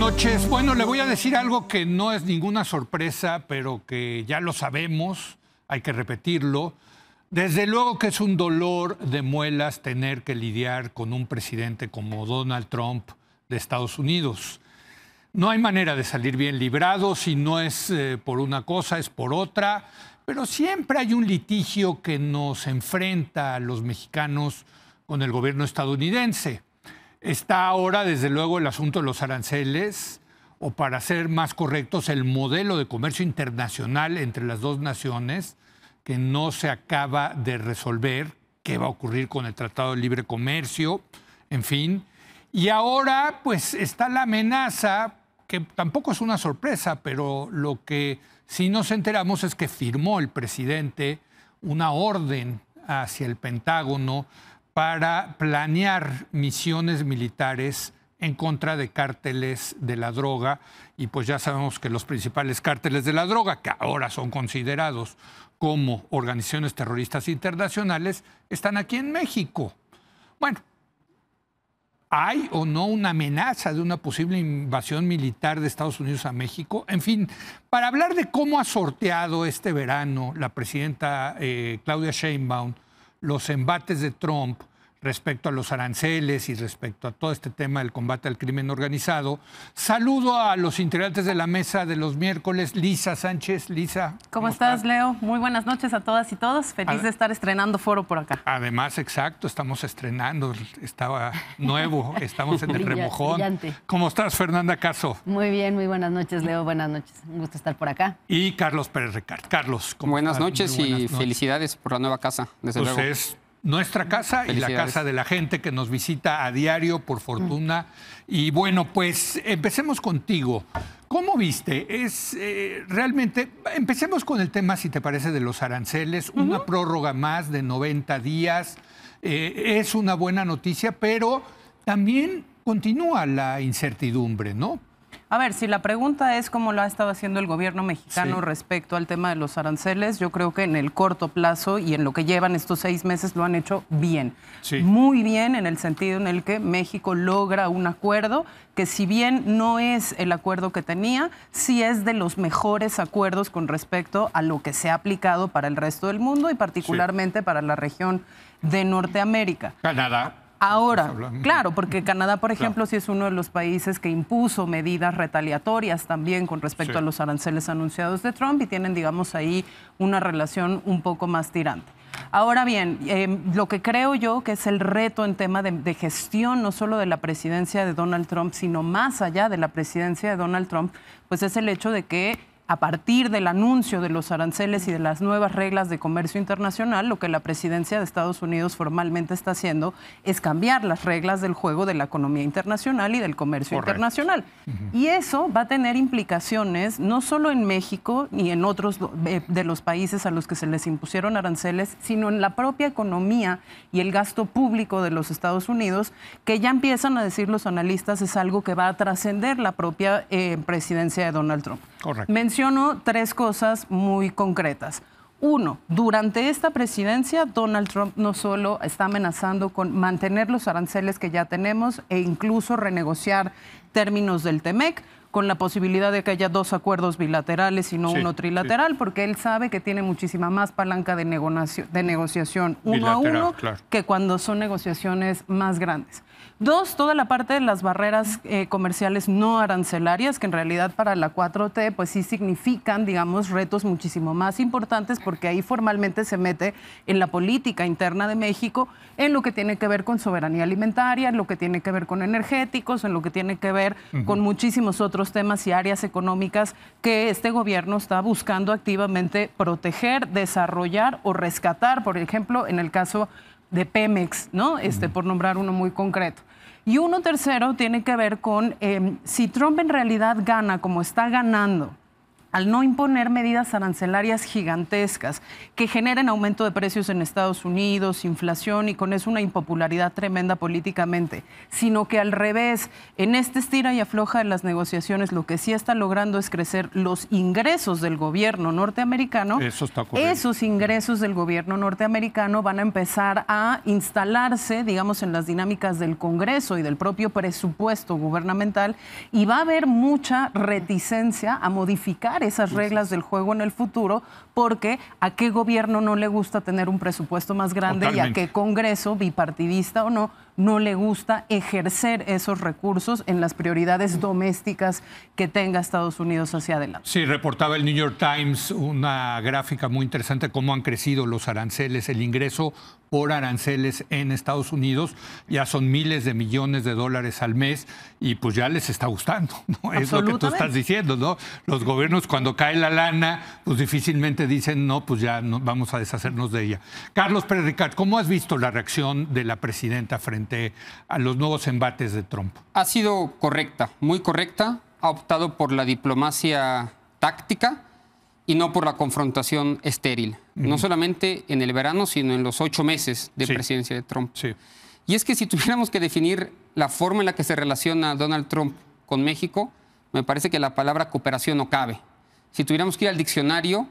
noches. Bueno, le voy a decir algo que no es ninguna sorpresa, pero que ya lo sabemos, hay que repetirlo. Desde luego que es un dolor de muelas tener que lidiar con un presidente como Donald Trump de Estados Unidos. No hay manera de salir bien librado, si no es por una cosa, es por otra, pero siempre hay un litigio que nos enfrenta a los mexicanos con el gobierno estadounidense. Está ahora, desde luego, el asunto de los aranceles, o para ser más correctos, el modelo de comercio internacional entre las dos naciones, que no se acaba de resolver, qué va a ocurrir con el Tratado de Libre Comercio, en fin. Y ahora, pues, está la amenaza, que tampoco es una sorpresa, pero lo que sí nos enteramos es que firmó el presidente una orden hacia el Pentágono para planear misiones militares en contra de cárteles de la droga. Y pues ya sabemos que los principales cárteles de la droga, que ahora son considerados como organizaciones terroristas internacionales, están aquí en México. Bueno, ¿hay o no una amenaza de una posible invasión militar de Estados Unidos a México? En fin, para hablar de cómo ha sorteado este verano la presidenta Claudia Sheinbaum los embates de Trump respecto a los aranceles y respecto a todo este tema del combate al crimen organizado, saludo a los integrantes de la mesa de los miércoles. Lisa Sánchez. Lisa, ¿Cómo estás, Leo? Muy buenas noches a todas y todos. Feliz de estar estrenando foro por acá. Además, exacto, estamos estrenando, estaba nuevo, estamos en el remojón. Brillante. ¿Cómo estás, Fernanda Caso? Muy bien, muy buenas noches, Leo. Buenas noches. Un gusto estar por acá. Y Carlos Pérez Recart. Carlos, ¿cómo buenas estás? noches Muy buenas y noches. Felicidades por la nueva casa, desde luego. Es nuestra casa y la casa de la gente que nos visita a diario, por fortuna. Y bueno, pues empecemos contigo. ¿Cómo viste? Realmente, empecemos con el tema, si te parece, de los aranceles. Una prórroga más de 90 días. Es una buena noticia, pero también continúa la incertidumbre, ¿no? A ver, si la pregunta es cómo lo ha estado haciendo el gobierno mexicano Sí. respecto al tema de los aranceles, yo creo que en el corto plazo y en lo que llevan estos 6 meses lo han hecho bien. Sí. Muy bien, en el sentido en el que México logra un acuerdo que, si bien no es el acuerdo que tenía, sí es de los mejores acuerdos con respecto a lo que se ha aplicado para el resto del mundo y particularmente para la región de Norteamérica. Canadá. Ahora, claro, porque Canadá, por ejemplo, sí es uno de los países que impuso medidas retaliatorias también con respecto a los aranceles anunciados de Trump y tienen, digamos, ahí una relación un poco más tirante. Ahora bien, lo que creo yo que es el reto en tema de gestión, no solo de la presidencia de Donald Trump, sino más allá de la presidencia de Donald Trump, pues es el hecho de que a partir del anuncio de los aranceles y de las nuevas reglas de comercio internacional, lo que la presidencia de Estados Unidos formalmente está haciendo es cambiar las reglas del juego de la economía internacional y del comercio internacional. Y eso va a tener implicaciones no solo en México ni en otros de los países a los que se les impusieron aranceles, sino en la propia economía y el gasto público de los Estados Unidos, que ya empiezan a decir los analistas es algo que va a trascender la propia presidencia de Donald Trump. Correcto. Menciono 3 cosas muy concretas. 1, durante esta presidencia, Donald Trump no solo está amenazando con mantener los aranceles que ya tenemos e incluso renegociar términos del TEMEC, con la posibilidad de que haya 2 acuerdos bilaterales y no uno trilateral, porque él sabe que tiene muchísima más palanca de negociación uno a uno que cuando son negociaciones más grandes. 2, toda la parte de las barreras comerciales no arancelarias, que en realidad para la 4T pues sí significan, digamos, retos muchísimo más importantes, porque ahí formalmente se mete en la política interna de México, en lo que tiene que ver con soberanía alimentaria, en lo que tiene que ver con energéticos, en lo que tiene que ver con muchísimos otros temas y áreas económicas que este gobierno está buscando activamente proteger, desarrollar o rescatar, por ejemplo, en el caso de Pemex, ¿no? Por nombrar uno muy concreto. Y uno tercero tiene que ver con si Trump en realidad gana como está ganando al no imponer medidas arancelarias gigantescas que generen aumento de precios en Estados Unidos, inflación y con eso una impopularidad tremenda políticamente, sino que al revés, en este estira y afloja de las negociaciones, lo que sí está logrando es crecer los ingresos del gobierno norteamericano. Eso está ocurriendo. Esos ingresos del gobierno norteamericano van a empezar a instalarse, digamos, en las dinámicas del Congreso y del propio presupuesto gubernamental, y va a haber mucha reticencia a modificar esas reglas del juego en el futuro, porque a qué gobierno no le gusta tener un presupuesto más grande. Totalmente. Y a qué Congreso, bipartidista o no le gusta ejercer esos recursos en las prioridades domésticas que tenga Estados Unidos hacia adelante. Sí, reportaba el New York Times una gráfica muy interesante de cómo han crecido los aranceles, el ingreso por aranceles en Estados Unidos. Ya son miles de millones de dólares al mes y pues ya les está gustando, ¿no? Es lo que tú estás diciendo, ¿no? Los gobiernos cuando cae la lana, pues difícilmente dicen, no, pues ya no, vamos a deshacernos de ella. Carlos Pérez Ricard, ¿cómo has visto la reacción de la presidenta frente a los nuevos embates de Trump? Ha sido correcta, muy correcta. Ha optado por la diplomacia táctica y no por la confrontación estéril. No solamente en el verano, sino en los 8 meses de presidencia de Trump. Sí. Y es que si tuviéramos que definir la forma en la que se relaciona Donald Trump con México, me parece que la palabra cooperación no cabe. Si tuviéramos que ir al diccionario,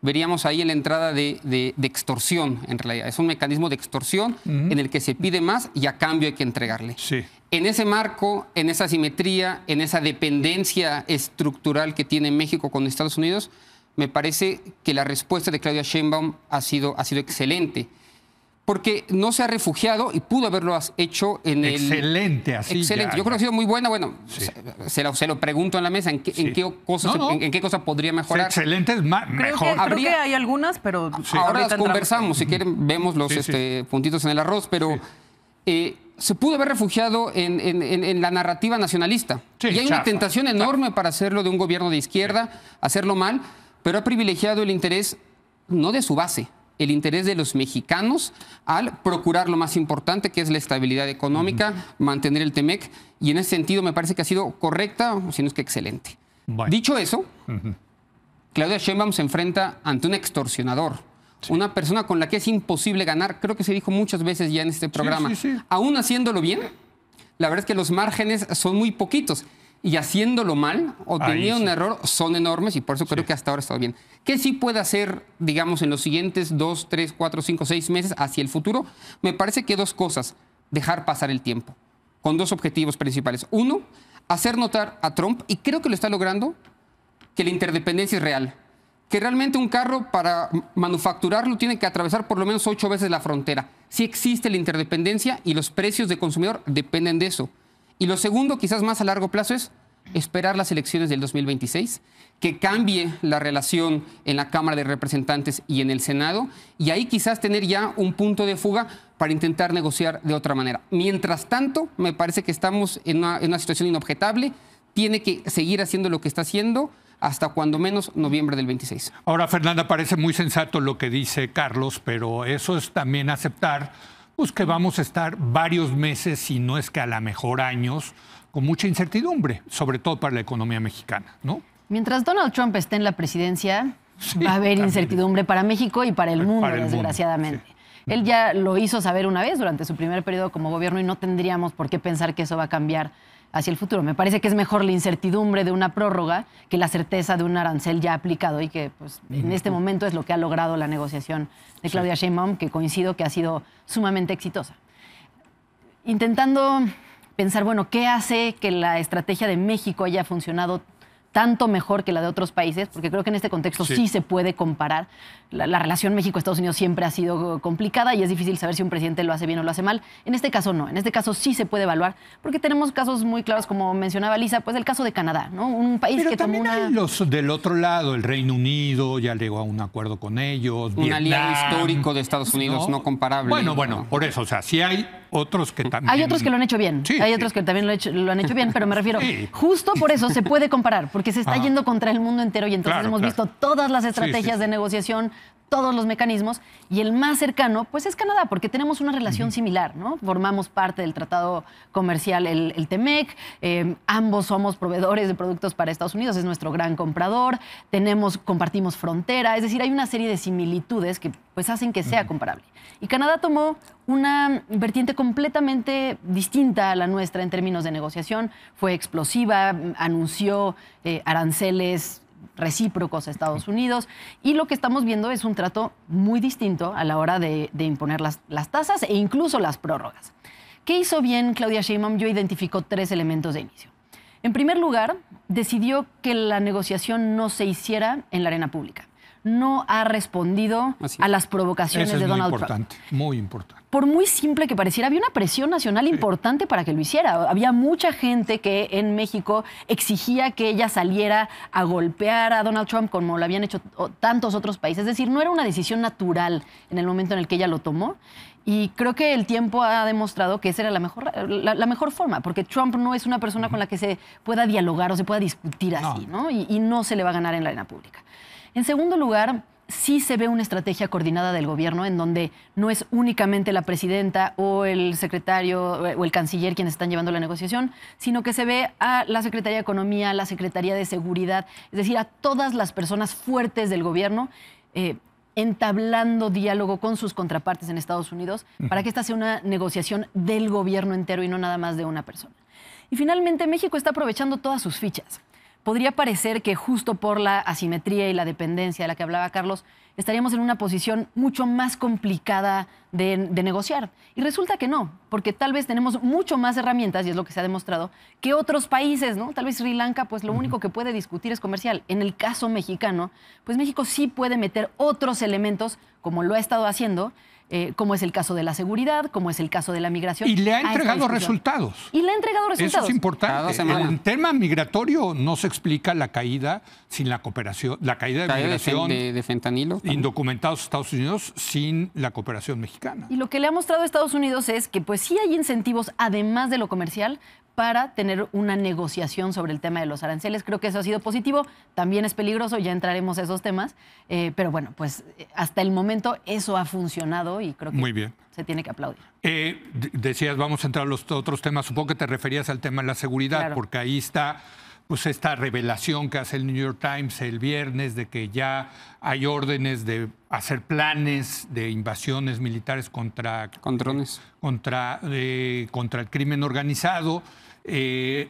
veríamos ahí en la entrada de extorsión, en realidad. Es un mecanismo de extorsión en el que se pide más y a cambio hay que entregarle. Sí. En ese marco, en esa asimetría, en esa dependencia estructural que tiene México con Estados Unidos, me parece que la respuesta de Claudia Sheinbaum ha sido excelente. Porque no se ha refugiado y pudo haberlo hecho en el... Excelente, así. Excelente. Yo creo que ha sido muy buena. Bueno, sí. se lo pregunto en la mesa, ¿en qué cosa podría mejorar? Excelente es mejor. Creo que hay algunas, pero... Sí. Ahora las conversamos. Si quieren, vemos los puntitos en el arroz, pero... se pudo haber refugiado en la narrativa nacionalista. Sí, y hay una tentación enorme para hacerlo de un gobierno de izquierda, hacerlo mal, pero ha privilegiado el interés, no de su base, el interés de los mexicanos al procurar lo más importante, que es la estabilidad económica, mantener el TEMEC, y en ese sentido me parece que ha sido correcta, si no es que excelente. Bueno. Dicho eso, Claudia Sheinbaum se enfrenta ante un extorsionador, una persona con la que es imposible ganar. Creo que se dijo muchas veces ya en este programa. Aún haciéndolo bien, la verdad es que los márgenes son muy poquitos. Y haciéndolo mal o teniendo un error son enormes, y por eso creo que hasta ahora ha estado bien. ¿Qué sí puede hacer, digamos, en los siguientes 2, 3, 4, 5, 6 meses hacia el futuro? Me parece que 2 cosas. Dejar pasar el tiempo, con 2 objetivos principales. Uno, hacer notar a Trump, y creo que lo está logrando, que la interdependencia es real. Que realmente un carro, para manufacturarlo, tiene que atravesar por lo menos 8 veces la frontera. Sí existe la interdependencia y los precios de consumidor dependen de eso. Y lo segundo, quizás más a largo plazo, es esperar las elecciones del 2026, que cambie la relación en la Cámara de Representantes y en el Senado, y ahí quizás tener ya un punto de fuga para intentar negociar de otra manera. Mientras tanto, me parece que estamos en una situación inobjetable. Tiene que seguir haciendo lo que está haciendo hasta cuando menos noviembre del 26. Ahora, Fernanda, parece muy sensato lo que dice Carlos, pero eso es también aceptar pues que vamos a estar varios meses, si no es que a lo mejor años, con mucha incertidumbre, sobre todo para la economía mexicana, ¿no? Mientras Donald Trump esté en la presidencia, va a haber incertidumbre para México y para el mundo, desgraciadamente. Él ya lo hizo saber una vez durante su primer periodo como gobierno y no tendríamos por qué pensar que eso va a cambiar hacia el futuro. Me parece que es mejor la incertidumbre de una prórroga que la certeza de un arancel ya aplicado y que pues, en este momento es lo que ha logrado la negociación de Claudia Sheinbaum, que coincido que ha sido sumamente exitosa. Intentando pensar, bueno, ¿qué hace que la estrategia de México haya funcionado tanto mejor que la de otros países? Porque creo que en este contexto sí se puede comparar. La relación México-Estados Unidos siempre ha sido complicada y es difícil saber si un presidente lo hace bien o lo hace mal. En este caso no. En este caso sí se puede evaluar porque tenemos casos muy claros, como mencionaba Lisa, pues el caso de Canadá, ¿no? Un país pero que tomó una... Hay los del otro lado, el Reino Unido ya llegó a un acuerdo con ellos. Un aliado histórico de Estados Unidos, no comparable. Bueno, por eso, o sea, sí hay otros que también... Hay otros que lo han hecho bien. Hay otros que también lo han hecho bien, pero me refiero, justo por eso se puede comparar, porque se está yendo contra el mundo entero y entonces hemos visto todas las estrategias de negociación todos los mecanismos, y el más cercano pues es Canadá, porque tenemos una relación similar, ¿no? Formamos parte del tratado comercial, el TEMEC, ambos somos proveedores de productos para Estados Unidos, es nuestro gran comprador, compartimos frontera, es decir, hay una serie de similitudes que pues hacen que sea comparable. Y Canadá tomó una vertiente completamente distinta a la nuestra en términos de negociación, fue explosiva, anunció aranceles recíprocos a Estados Unidos, y lo que estamos viendo es un trato muy distinto a la hora de imponer las tasas e incluso las prórrogas. ¿Qué hizo bien Claudia Sheinbaum? Yo identifico 3 elementos de inicio. En primer lugar, decidió que la negociación no se hiciera en la arena pública. No ha respondido a las provocaciones de Donald Trump. Muy importante. Por muy simple que pareciera, había una presión nacional importante para que lo hiciera. Había mucha gente que en México exigía que ella saliera a golpear a Donald Trump como lo habían hecho tantos otros países. Es decir, no era una decisión natural en el momento en el que ella lo tomó. Y creo que el tiempo ha demostrado que esa era la mejor forma, porque Trump no es una persona con la que se pueda dialogar o se pueda discutir así, ¿no? Y no se le va a ganar en la arena pública. En segundo lugar, sí se ve una estrategia coordinada del gobierno en donde no es únicamente la presidenta o el secretario o el canciller quienes están llevando la negociación, sino que se ve a la Secretaría de Economía, a la Secretaría de Seguridad, es decir, a todas las personas fuertes del gobierno entablando diálogo con sus contrapartes en Estados Unidos para que esta sea una negociación del gobierno entero y no nada más de una persona. Y finalmente, México está aprovechando todas sus fichas. Podría parecer que justo por la asimetría y la dependencia de la que hablaba Carlos, estaríamos en una posición mucho más complicada de negociar. Y resulta que no, porque tal vez tenemos mucho más herramientas, y es lo que se ha demostrado, que otros países, ¿no? Tal vez Sri Lanka, pues lo único que puede discutir es comercial. En el caso mexicano, pues México sí puede meter otros elementos, como lo ha estado haciendo, como es el caso de la seguridad, como es el caso de la migración. Y le ha entregado resultados. Y le ha entregado resultados. Eso es importante. En tema migratorio no se explica la caída sin la cooperación, la caída de migración de fentanilo, indocumentados a Estados Unidos sin la cooperación mexicana. Y lo que le ha mostrado a Estados Unidos es que pues sí hay incentivos, además de lo comercial, para tener una negociación sobre el tema de los aranceles. Creo que eso ha sido positivo, también es peligroso, ya entraremos a esos temas, pero bueno, pues hasta el momento eso ha funcionado y creo que muy bien. Se tiene que aplaudir. Decías, vamos a entrar a los otros temas, supongo que te referías al tema de la seguridad, claro, porque ahí está pues esta revelación que hace el New York Times el viernes de que ya hay órdenes de hacer planes de invasiones militares contra drones, contra el crimen organizado.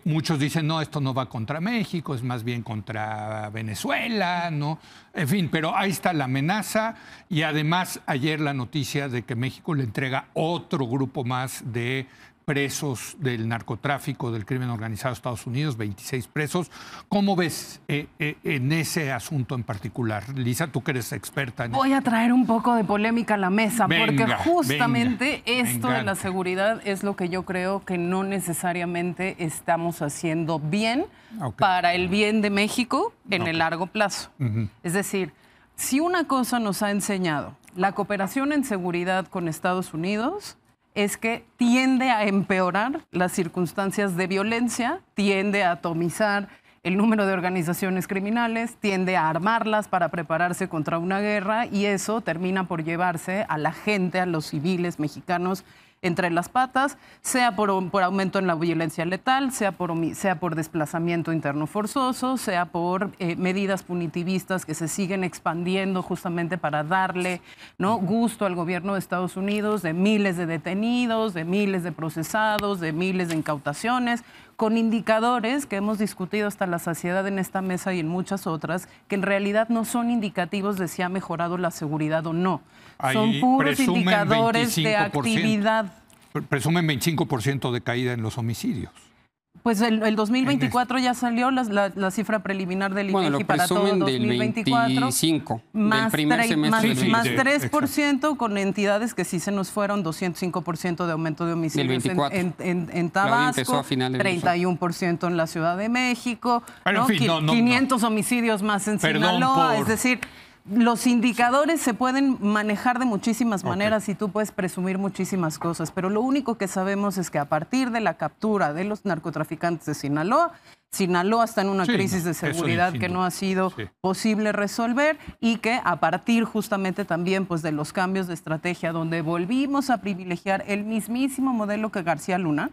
Muchos dicen, no, esto no va contra México, es más bien contra Venezuela, ¿no? En fin, pero ahí está la amenaza y además ayer la noticia de que México le entrega otro grupo más de presos del narcotráfico, del crimen organizado a Estados Unidos, 26 presos. ¿Cómo ves en ese asunto en particular? Lisa, tú que eres experta en Voy a traer un poco de polémica a la mesa, porque justamente esto de la seguridad es lo que yo creo que no necesariamente estamos haciendo bien para el bien de México en el largo plazo. Es decir, si una cosa nos ha enseñado la cooperación en seguridad con Estados Unidos, es que tiende a empeorar las circunstancias de violencia, tiende a atomizar el número de organizaciones criminales, tiende a armarlas para prepararse contra una guerra y eso termina por llevarse a la gente, a los civiles mexicanos entre las patas, sea por aumento en la violencia letal, sea por desplazamiento interno forzoso, sea por medidas punitivistas que se siguen expandiendo justamente para darle, ¿no?, gusto al gobierno de Estados Unidos, de miles de detenidos, de miles de procesados, de miles de incautaciones, con indicadores que hemos discutido hasta la saciedad en esta mesa y en muchas otras, que en realidad no son indicativos de si ha mejorado la seguridad o no. Son puros indicadores de actividad. Presumen 25% de caída en los homicidios. Pues el 2024 ya salió la cifra preliminar del INEGI para todo 2024. Del 25, más del primer semestre. Más 3% con entidades que sí se nos fueron, 205% de aumento de homicidios en Tabasco, 31% en la Ciudad de México, ¿no? 500 homicidios más en Sinaloa, es decir... Los indicadores se pueden manejar de muchísimas maneras y tú puedes presumir muchísimas cosas, pero lo único que sabemos es que a partir de la captura de los narcotraficantes de Sinaloa, Sinaloa está en una crisis de seguridad que no ha sido posible resolver y que a partir justamente también pues, de los cambios de estrategia donde volvimos a privilegiar el mismísimo modelo que García Luna,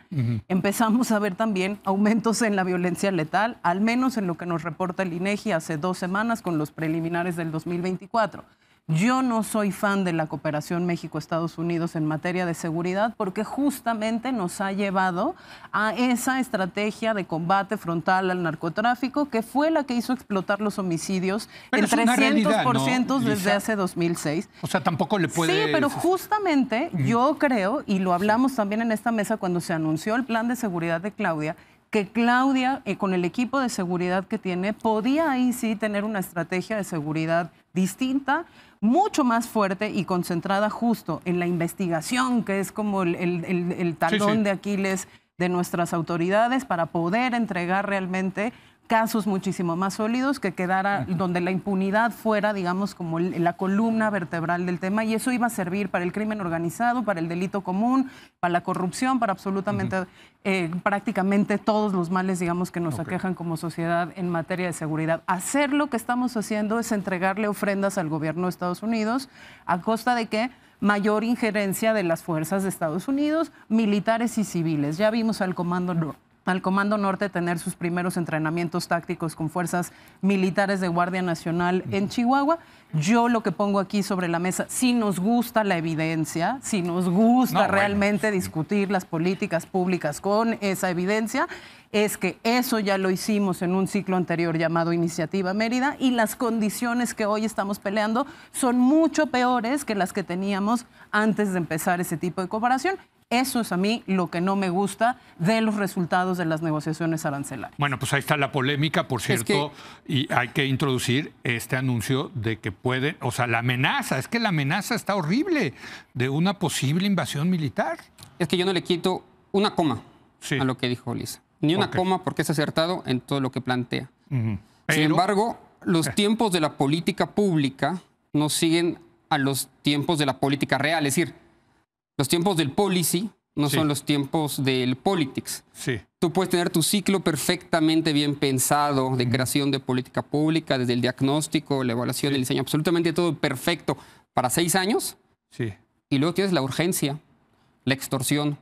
empezamos a ver también aumentos en la violencia letal, al menos en lo que nos reporta el INEGI hace 2 semanas con los preliminares del 2024. Yo no soy fan de la cooperación México-Estados Unidos en materia de seguridad porque justamente nos ha llevado a esa estrategia de combate frontal al narcotráfico que fue la que hizo explotar los homicidios en 300%, ¿no, desde hace 2006. O sea, tampoco le puede... Sí, pero justamente yo creo, y lo hablamos también en esta mesa cuando se anunció el plan de seguridad de Claudia, que Claudia, con el equipo de seguridad que tiene, podía ahí sí tener una estrategia de seguridad distinta, mucho más fuerte y concentrada justo en la investigación, que es como el talón de Aquiles de nuestras autoridades para poder entregar realmente casos muchísimo más sólidos, que quedara donde la impunidad fuera, digamos, como la columna vertebral del tema, y eso iba a servir para el crimen organizado, para el delito común, para la corrupción, para absolutamente, prácticamente todos los males, digamos, que nos aquejan como sociedad en materia de seguridad. Hacer lo que estamos haciendo es entregarle ofrendas al gobierno de Estados Unidos a costa de que mayor injerencia de las fuerzas de Estados Unidos, militares y civiles. Ya vimos al Comando Norte tener sus primeros entrenamientos tácticos con fuerzas militares de Guardia Nacional en Chihuahua. Yo lo que pongo aquí sobre la mesa, si nos gusta la evidencia, si nos gusta realmente discutir las políticas públicas con esa evidencia, es que eso ya lo hicimos en un ciclo anterior llamado Iniciativa Mérida y las condiciones que hoy estamos peleando son mucho peores que las que teníamos antes de empezar ese tipo de cooperación. Eso es a mí lo que no me gusta de los resultados de las negociaciones arancelarias. Bueno, pues ahí está la polémica, por cierto, y hay que introducir este anuncio de que pueden, o sea, la amenaza, es que la amenaza está horrible de una posible invasión militar. Es que yo no le quito una coma a lo que dijo Lisa. Ni una coma porque es acertado en todo lo que plantea. Sin embargo, los tiempos de la política pública no siguen a los tiempos de la política real. Es decir, los tiempos del policy no son los tiempos del politics. Tú puedes tener tu ciclo perfectamente bien pensado de creación de política pública, desde el diagnóstico, la evaluación, el diseño, absolutamente todo perfecto para 6 años. Y luego tienes la urgencia, la extorsión,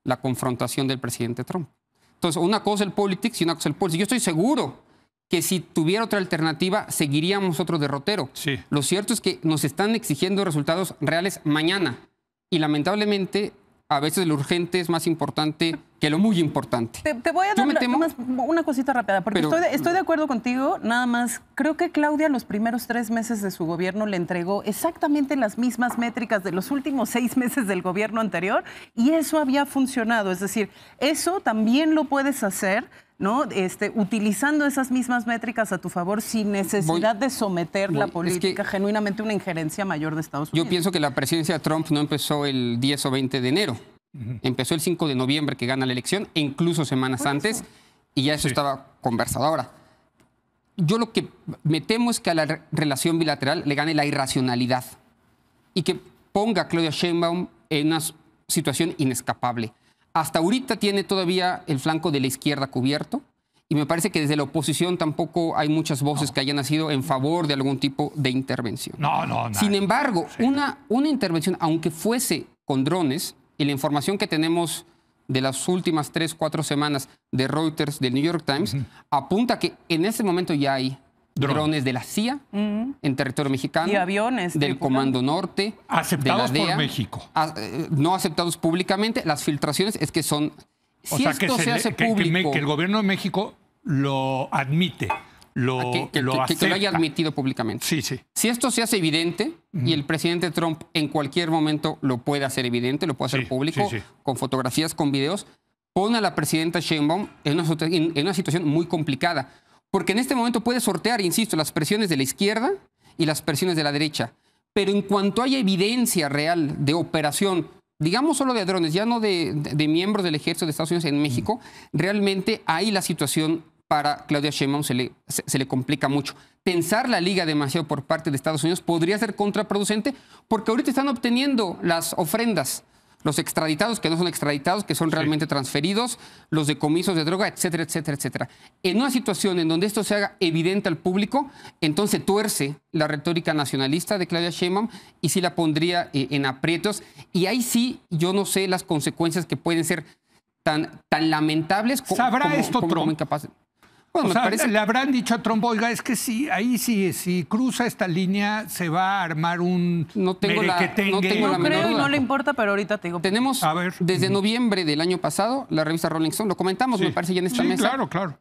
la confrontación del presidente Trump. Entonces, una cosa el politics y una cosa el policy. Yo estoy seguro que si tuviera otra alternativa, seguiríamos otro derrotero. Lo cierto es que nos están exigiendo resultados reales mañana. Y lamentablemente, a veces lo urgente es más importante que lo muy importante. Te voy a dar una cosita rápida, porque estoy de acuerdo contigo, nada más. Creo que Claudia los primeros 3 meses de su gobierno le entregó exactamente las mismas métricas de los últimos 6 meses del gobierno anterior y eso había funcionado. Es decir, eso también lo puedes hacer, ¿no? Utilizando esas mismas métricas a tu favor sin necesidad de someter la política genuinamente a una injerencia mayor de Estados Unidos. Yo pienso que la presidencia de Trump no empezó el 10 o 20 de enero. Empezó el 5 de noviembre que gana la elección, e incluso semanas antes, y ya eso estaba conversado. Ahora, yo lo que me temo es que a la relación bilateral le gane la irracionalidad y que ponga a Claudia Sheinbaum en una situación inescapable. Hasta ahorita tiene todavía el flanco de la izquierda cubierto y me parece que desde la oposición tampoco hay muchas voces que hayan nacido en favor de algún tipo de intervención. Sin embargo, una intervención, aunque fuese con drones, y la información que tenemos de las últimas 3, 4 semanas de Reuters, del New York Times, apunta que en este momento ya hay drones de la CIA en territorio mexicano. Y aviones. Del Comando Norte. Aceptados de la DEA, por México. No aceptados públicamente. Las filtraciones es que son... O sea, que el gobierno de México lo admite. Que lo haya admitido públicamente. Si esto se hace evidente, y el presidente Trump en cualquier momento lo puede hacer evidente, lo puede hacer público, con fotografías, con videos, pone a la presidenta Sheinbaum en una situación muy complicada. Porque en este momento puede sortear, insisto, las presiones de la izquierda y las presiones de la derecha. Pero en cuanto haya evidencia real de operación, digamos solo de drones, ya no de miembros del ejército de Estados Unidos en México, realmente ahí la situación para Claudia Sheinbaum se le complica mucho. Tensar la liga demasiado por parte de Estados Unidos podría ser contraproducente porque ahorita están obteniendo las ofrendas. los extraditados que no son extraditados, que son realmente transferidos, los decomisos de droga, etcétera, etcétera, etcétera. En una situación en donde esto se haga evidente al público, entonces tuerce la retórica nacionalista de Claudia Sheinbaum y sí la pondría en aprietos. Y ahí sí, yo no sé las consecuencias que pueden ser tan lamentables como incapaces. Bueno, le habrán dicho a Trump, oiga, es que sí, ahí sí, si cruza esta línea se va a armar un merequetengue. No tengo la menor duda. No le importa, pero ahorita te digo. Tenemos desde noviembre del año pasado la revista Rolling Stone, lo comentamos, me parece, ya en esta mesa. Claro.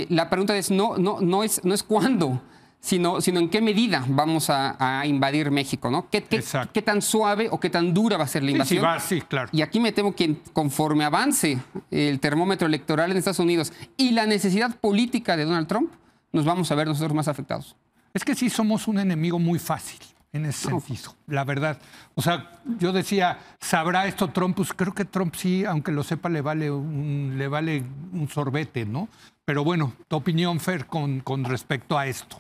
La pregunta es no es cuándo, sino en qué medida vamos a invadir México, ¿no? ¿Qué tan suave o qué tan dura va a ser la invasión? Sí, claro. Y aquí me temo que conforme avance el termómetro electoral en Estados Unidos y la necesidad política de Donald Trump, nos vamos a ver nosotros más afectados. Es que sí somos un enemigo muy fácil en ese sentido, la verdad. O sea, yo decía, ¿sabrá esto Trump? Pues creo que Trump sí, aunque lo sepa, le vale un sorbete, ¿no? Pero bueno, tu opinión, Fer, con respecto a esto.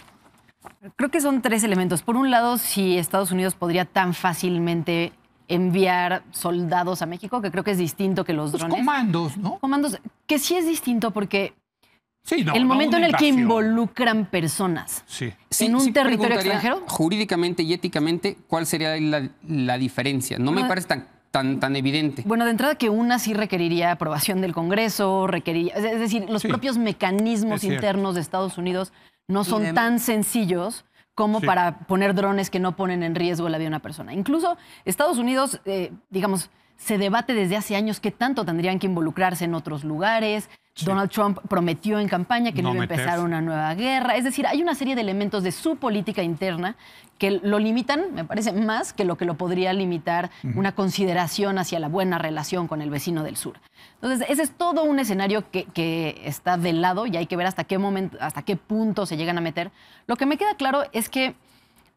Creo que son tres elementos. Por un lado, si Estados Unidos podría tan fácilmente enviar soldados a México, que creo que es distinto que los drones. Comandos, ¿no? Comandos, que sí es distinto porque el momento en el que involucran personas en un territorio extranjero. Jurídicamente y éticamente, ¿cuál sería la diferencia? No me parece tan evidente. Bueno, de entrada que una sí requeriría aprobación del Congreso, es decir, los propios mecanismos internos de Estados Unidos no son tan sencillos como para poner drones que no ponen en riesgo la vida de una persona. Incluso Estados Unidos, digamos, se debate desde hace años qué tanto tendrían que involucrarse en otros lugares. Donald Trump prometió en campaña que no iba a empezar una nueva guerra. Es decir, hay una serie de elementos de su política interna que lo limitan, me parece, más que lo podría limitar una consideración hacia la buena relación con el vecino del sur. Entonces, ese es todo un escenario que está de lado y hay que ver hasta qué punto se llegan a meter. Lo que me queda claro es que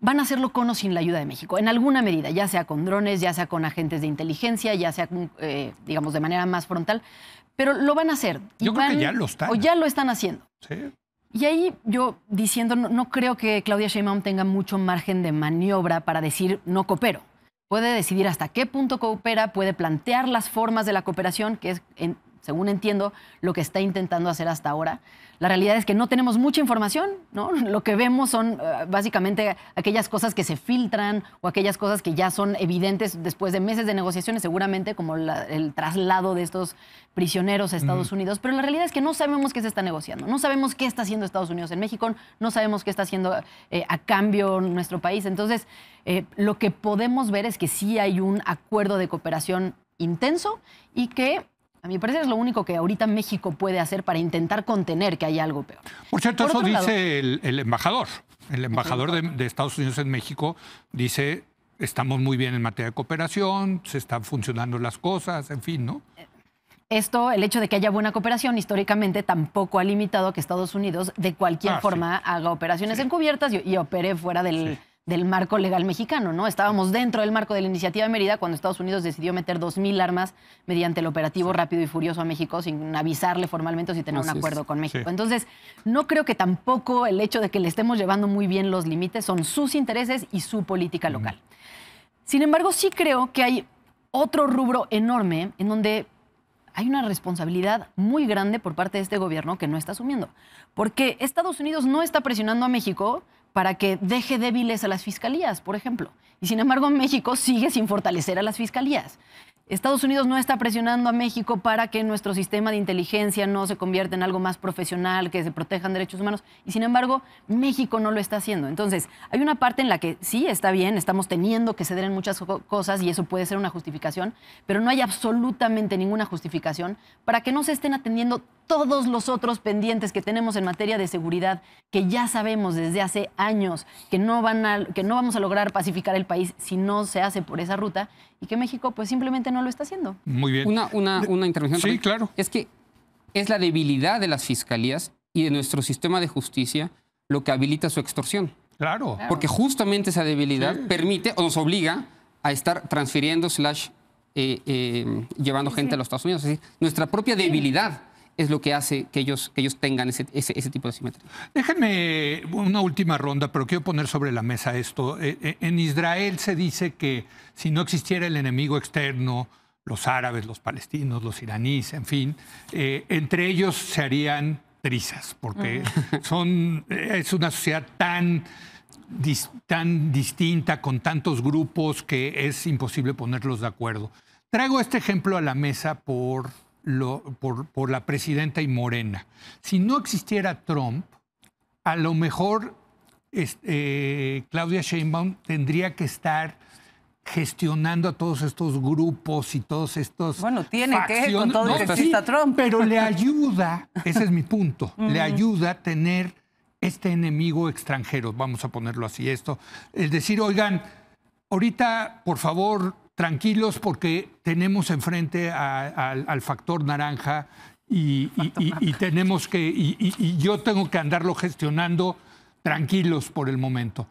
van a hacerlo con o sin la ayuda de México, en alguna medida, ya sea con drones, ya sea con agentes de inteligencia, ya sea, digamos, de manera más frontal, pero lo van a hacer. Yo creo que ya lo están. O ya lo están haciendo. Sí. Y ahí yo diciendo, no creo que Claudia Sheinbaum tenga mucho margen de maniobra para decir no coopero. Puede decidir hasta qué punto coopera, puede plantear las formas de la cooperación, que es, según entiendo, lo que está intentando hacer hasta ahora. La realidad es que no tenemos mucha información, ¿no? Lo que vemos son básicamente aquellas cosas que se filtran o aquellas cosas que ya son evidentes después de meses de negociaciones, seguramente, como el traslado de estos prisioneros a Estados Unidos. Pero la realidad es que no sabemos qué se está negociando, no sabemos qué está haciendo Estados Unidos en México, no sabemos qué está haciendo a cambio nuestro país. Entonces, lo que podemos ver es que sí hay un acuerdo de cooperación intenso y que, a mi parecer, es lo único que ahorita México puede hacer para intentar contener que haya algo peor. Por cierto, eso dice el embajador. El embajador de Estados Unidos en México dice, estamos muy bien en materia de cooperación, se están funcionando las cosas, en fin, ¿no? Esto, el hecho de que haya buena cooperación, históricamente tampoco ha limitado a que Estados Unidos de cualquier forma haga operaciones encubiertas y opere fuera del marco legal mexicano, ¿no? Estábamos dentro del marco de la Iniciativa Mérida cuando Estados Unidos decidió meter 2,000 armas mediante el operativo Rápido y Furioso a México sin avisarle formalmente o sin tener un acuerdo con México. Entonces, no creo que tampoco el hecho de que le estemos llevando muy bien los límites son sus intereses y su política local. Sin embargo, sí creo que hay otro rubro enorme en donde hay una responsabilidad muy grande por parte de este gobierno que no está asumiendo. Porque Estados Unidos no está presionando a México para que deje débiles a las fiscalías, por ejemplo. Y sin embargo, México sigue sin fortalecer a las fiscalías. Estados Unidos no está presionando a México para que nuestro sistema de inteligencia no se convierta en algo más profesional, que se protejan derechos humanos. Y sin embargo, México no lo está haciendo. Entonces, hay una parte en la que sí está bien, estamos teniendo que ceder en muchas cosas y eso puede ser una justificación, pero no hay absolutamente ninguna justificación para que no se estén atendiendo todos los otros pendientes que tenemos en materia de seguridad, que ya sabemos desde hace años que no vamos a lograr pacificar el país si no se hace por esa ruta y que México pues simplemente no lo está haciendo. Muy bien. Una intervención. Sí, claro. Es que es la debilidad de las fiscalías y de nuestro sistema de justicia lo que habilita su extorsión. Claro. Porque justamente esa debilidad permite o nos obliga a estar transfiriendo llevando gente a los Estados Unidos. Es decir, nuestra propia debilidad es lo que hace que ellos tengan ese tipo de simetría. Déjenme una última ronda, pero quiero poner sobre la mesa esto. En Israel se dice que si no existiera el enemigo externo, los árabes, los palestinos, los iraníes, en fin, entre ellos se harían trizas, porque es una sociedad tan distinta, con tantos grupos, que es imposible ponerlos de acuerdo. Traigo este ejemplo a la mesa por la presidenta y Morena. Si no existiera Trump, a lo mejor Claudia Sheinbaum tendría que estar gestionando a todos estos grupos y todos estos tiene facciones. Que con todo que exista Trump. Pero le ayuda, ese es mi punto, le ayuda a tener este enemigo extranjero, vamos a ponerlo así, es decir, oigan, ahorita, por favor, tranquilos, porque tenemos enfrente al factor naranja y tenemos que, y yo tengo que andarlo gestionando tranquilos por el momento.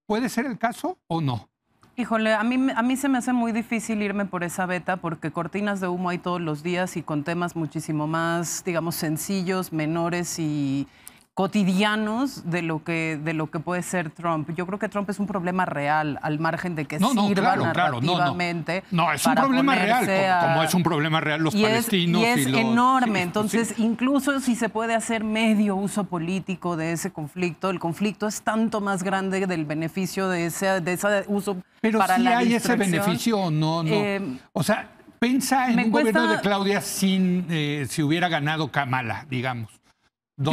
¿Puede ser el caso o no? Híjole, a mí se me hace muy difícil irme por esa veta, porque cortinas de humo hay todos los días y con temas muchísimo más, digamos, sencillos, menores y cotidianos de lo que puede ser Trump. Yo creo que Trump es un problema real, al margen de que sirva narrativamente. No, es un problema real, como es un problema real los palestinos. Y es enorme, entonces incluso si se puede hacer medio uso político de ese conflicto, el conflicto es tanto más grande del beneficio de ese uso para la distracción. Pero si hay ese beneficio o no. O sea, piensa en un gobierno de Claudia si hubiera ganado Kamala, digamos.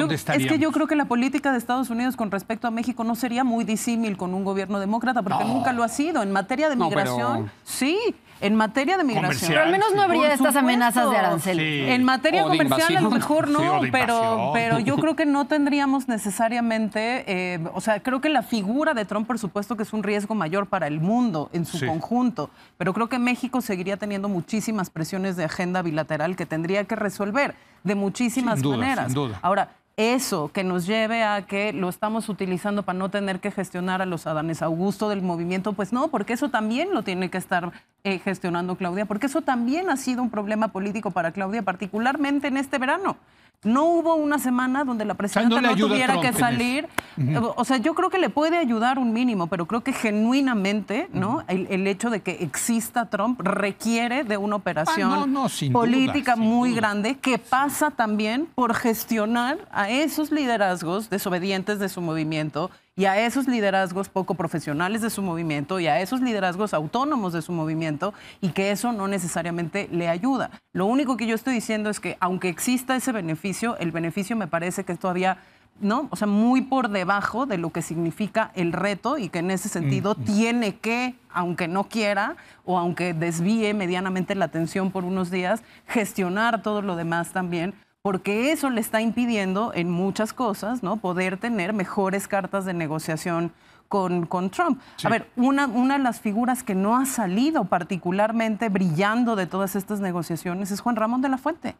Es que yo creo que la política de Estados Unidos con respecto a México no sería muy disímil con un gobierno demócrata, porque nunca lo ha sido. En materia de migración, sí. En materia de migración. Pero al menos no habría estas amenazas de aranceles. Sí. En materia comercial a lo mejor no, pero yo creo que no tendríamos necesariamente, creo que la figura de Trump, por supuesto que es un riesgo mayor para el mundo en su conjunto, pero creo que México seguiría teniendo muchísimas presiones de agenda bilateral que tendría que resolver de muchísimas maneras. Sin duda. Ahora, eso que nos lleve a que lo estamos utilizando para no tener que gestionar a los Adanes Augusto del movimiento, pues no, porque eso también lo tiene que estar gestionando Claudia, porque eso también ha sido un problema político para Claudia, particularmente en este verano. No hubo una semana donde la presidenta no tuviera que salir. O sea, yo creo que le puede ayudar un mínimo, pero creo que genuinamente, ¿no? El hecho de que exista Trump requiere de una operación política muy grande, que pasa también por gestionar a esos liderazgos desobedientes de su movimiento y a esos liderazgos poco profesionales de su movimiento y a esos liderazgos autónomos de su movimiento, y que eso no necesariamente le ayuda. Lo único que yo estoy diciendo es que aunque exista ese beneficio, el beneficio me parece que es todavía, ¿no? O sea, muy por debajo de lo que significa el reto, y que en ese sentido tiene que, aunque no quiera o aunque desvíe medianamente la atención por unos días, gestionar todo lo demás también, porque eso le está impidiendo en muchas cosas, ¿no?, poder tener mejores cartas de negociación con Trump. Sí. A ver, una de las figuras que no ha salido particularmente brillando de todas estas negociaciones es Juan Ramón de la Fuente,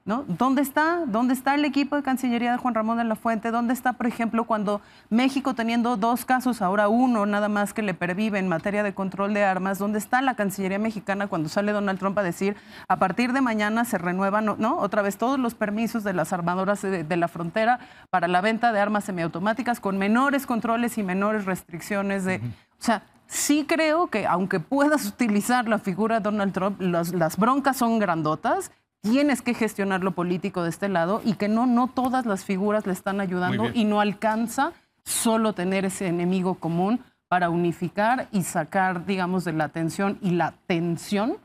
¿no? ¿Dónde está? ¿Dónde está el equipo de Cancillería de Juan Ramón de la Fuente? ¿Dónde está, por ejemplo, cuando México, teniendo 2 casos, ahora 1 nada más que le pervive en materia de control de armas? ¿Dónde está la Cancillería mexicana cuando sale Donald Trump a decir a partir de mañana se renuevan, ¿no?, otra vez todos los permisos de las armadoras de la frontera para la venta de armas semiautomáticas con menores controles y menores restricciones de... O sea, sí creo que aunque puedas utilizar la figura de Donald Trump, las broncas son grandotas. Tienes que gestionar lo político de este lado, y que no todas las figuras le están ayudando, y no alcanza solo tener ese enemigo común para unificar y sacar, digamos, de la atención y la tensión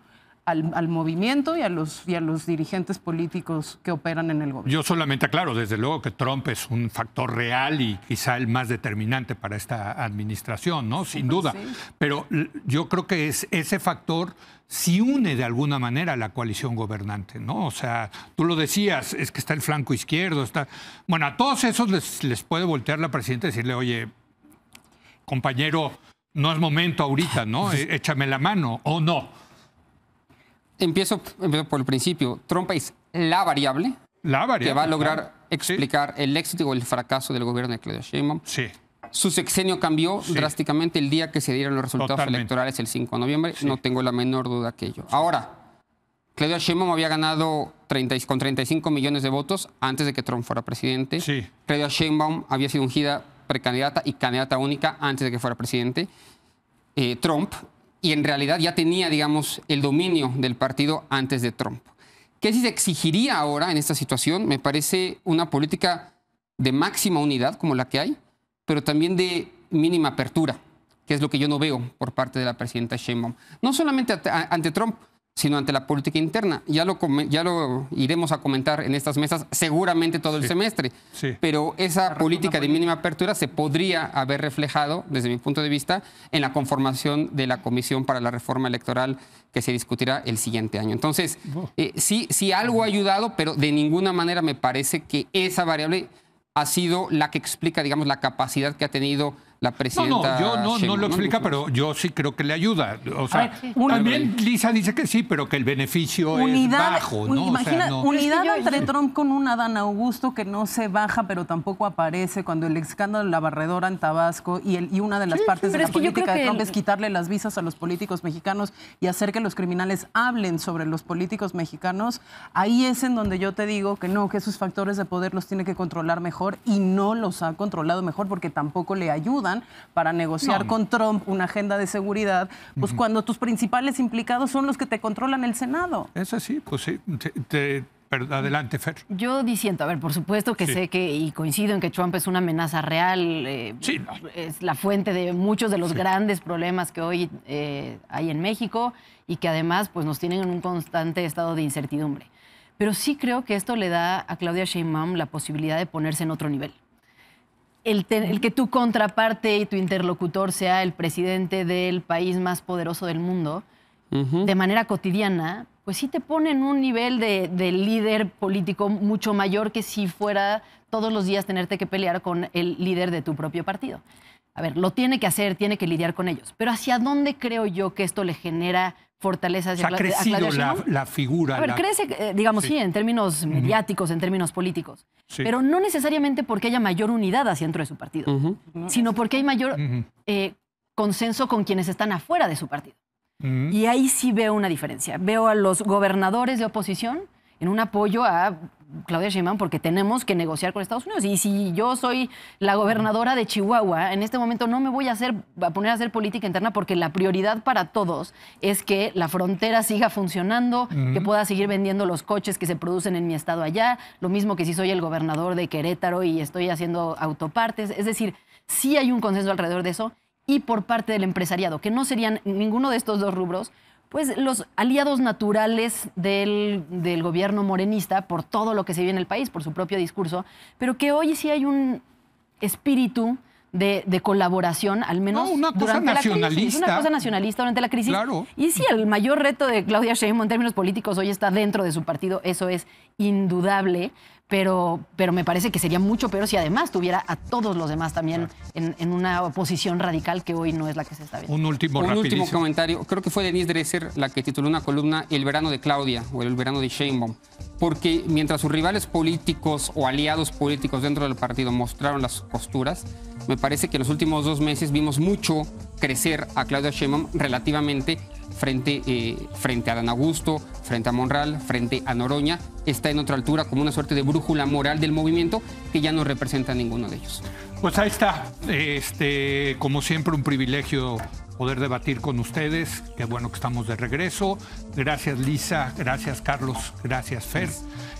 al movimiento y a los dirigentes políticos que operan en el gobierno. Yo solamente aclaro, desde luego que Trump es un factor real y quizá el más determinante para esta administración, ¿no? Sin duda. Sí. Pero yo creo que ese factor sí une de alguna manera a la coalición gobernante, ¿no? O sea, tú lo decías, es que está el flanco izquierdo, está... Bueno, a todos esos les puede voltear la presidenta y decirle, oye, compañero, no es momento ahorita, ¿no? Échame la mano, o no. Empiezo por el principio. Trump es la variable que va a lograr explicar el éxito o el fracaso del gobierno de Claudia Sheinbaum. Sí. Su sexenio cambió drásticamente el día que se dieron los resultados electorales, el 5 de noviembre. Sí. No tengo la menor duda que ello. Ahora, Claudia Sheinbaum había ganado con 35 millones de votos antes de que Trump fuera presidente. Sí. Claudia Sheinbaum había sido ungida precandidata y candidata única antes de que fuera presidente Trump. y en realidad ya tenía, digamos, el dominio del partido antes de Trump. ¿Qué sí se exigiría ahora en esta situación? Me parece una política de máxima unidad, como la que hay, pero también de mínima apertura, que es lo que yo no veo por parte de la presidenta Sheinbaum. No solamente ante Trump, sino ante la política interna. Ya lo iremos a comentar en estas mesas seguramente todo el semestre. Sí. Pero esa política de mínima apertura se podría haber reflejado, desde mi punto de vista, en la conformación de la Comisión para la Reforma Electoral que se discutirá el siguiente año. Entonces, sí algo ha ayudado, pero de ninguna manera me parece que esa variable ha sido la que explica, digamos, la capacidad que ha tenido la presidenta. No lo explica, pero yo sí creo que le ayuda. O sea, también Lisa dice que sí, pero que el beneficio es bajo, ¿no? Imagina, o sea, no. unidad entre Trump con un Adán Augusto que no se baja, pero tampoco aparece cuando el escándalo de la barredora en Tabasco y una de las partes de la política de Trump es quitarle las visas a los políticos mexicanos y hacer que los criminales hablen sobre los políticos mexicanos. Ahí es en donde yo te digo que no, que esos factores de poder los tiene que controlar mejor y no los ha controlado mejor porque tampoco le ayudan para negociar con Trump una agenda de seguridad, pues cuando tus principales implicados son los que te controlan el Senado. Eso sí, pues sí. Adelante, Fer. Yo diciendo, a ver, por supuesto que sé que, y coincido en que Trump es una amenaza real, es la fuente de muchos de los grandes problemas que hoy hay en México y que además pues, nos tienen en un constante estado de incertidumbre. Pero sí creo que esto le da a Claudia Sheinbaum la posibilidad de ponerse en otro nivel. El que tu contraparte y tu interlocutor sea el presidente del país más poderoso del mundo, de manera cotidiana, pues sí te pone en un nivel de líder político mucho mayor que si fuera todos los días tenerte que pelear con el líder de tu propio partido. A ver, lo tiene que hacer, tiene que lidiar con ellos. Pero ¿hacia dónde creo yo que esto le genera fortaleza hacia Claudia Sheinbaum? Ha crecido la figura. A ver, crece, digamos, sí, en términos mediáticos, en términos políticos. Sí. Pero no necesariamente porque haya mayor unidad hacia dentro de su partido, sino porque hay mayor consenso con quienes están afuera de su partido. Y ahí sí veo una diferencia. Veo a los gobernadores de oposición en un apoyo a Claudia Sheinbaum porque tenemos que negociar con Estados Unidos. Y si yo soy la gobernadora de Chihuahua, en este momento no me voy a poner a hacer política interna porque la prioridad para todos es que la frontera siga funcionando, que pueda seguir vendiendo los coches que se producen en mi estado allá. Lo mismo que si soy el gobernador de Querétaro y estoy haciendo autopartes. Es decir, sí hay un consenso alrededor de eso. Y por parte del empresariado, que no serían ninguno de estos dos rubros, pues los aliados naturales del gobierno morenista por todo lo que se vive en el país, por su propio discurso, pero que hoy sí hay un espíritu de colaboración, al menos durante la crisis. Es una cosa nacionalista durante la crisis. Claro. Y sí, el mayor reto de Claudia Sheinbaum en términos políticos hoy está dentro de su partido, eso es indudable. Pero me parece que sería mucho peor si además tuviera a todos los demás también en una oposición radical que hoy no es la que se está viendo. Un último comentario. Creo que fue Denise Dresser la que tituló una columna El verano de Claudia o el verano de Sheinbaum. Porque mientras sus rivales políticos o aliados políticos dentro del partido mostraron las posturas, me parece que en los últimos 2 meses vimos mucho crecer a Claudia Sheinbaum relativamente frente a Adán Augusto, frente a Monreal, frente a Noroña. Está en otra altura como una suerte de brújula moral del movimiento que ya no representa a ninguno de ellos. Pues ahí está. Como siempre, un privilegio poder debatir con ustedes. Qué bueno que estamos de regreso. Gracias, Lisa. Gracias, Carlos. Gracias, Fer.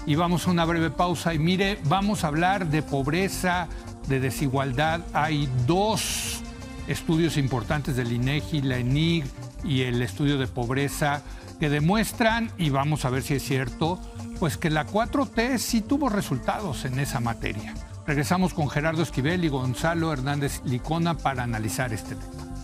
Y vamos a una breve pausa. Y mire, vamos a hablar de pobreza, de desigualdad. Hay 2 estudios importantes del INEGI, la ENIG y el estudio de pobreza que demuestran, y vamos a ver si es cierto, pues que la 4T sí tuvo resultados en esa materia. Regresamos con Gerardo Esquivel y Gonzalo Hernández Licona para analizar este tema.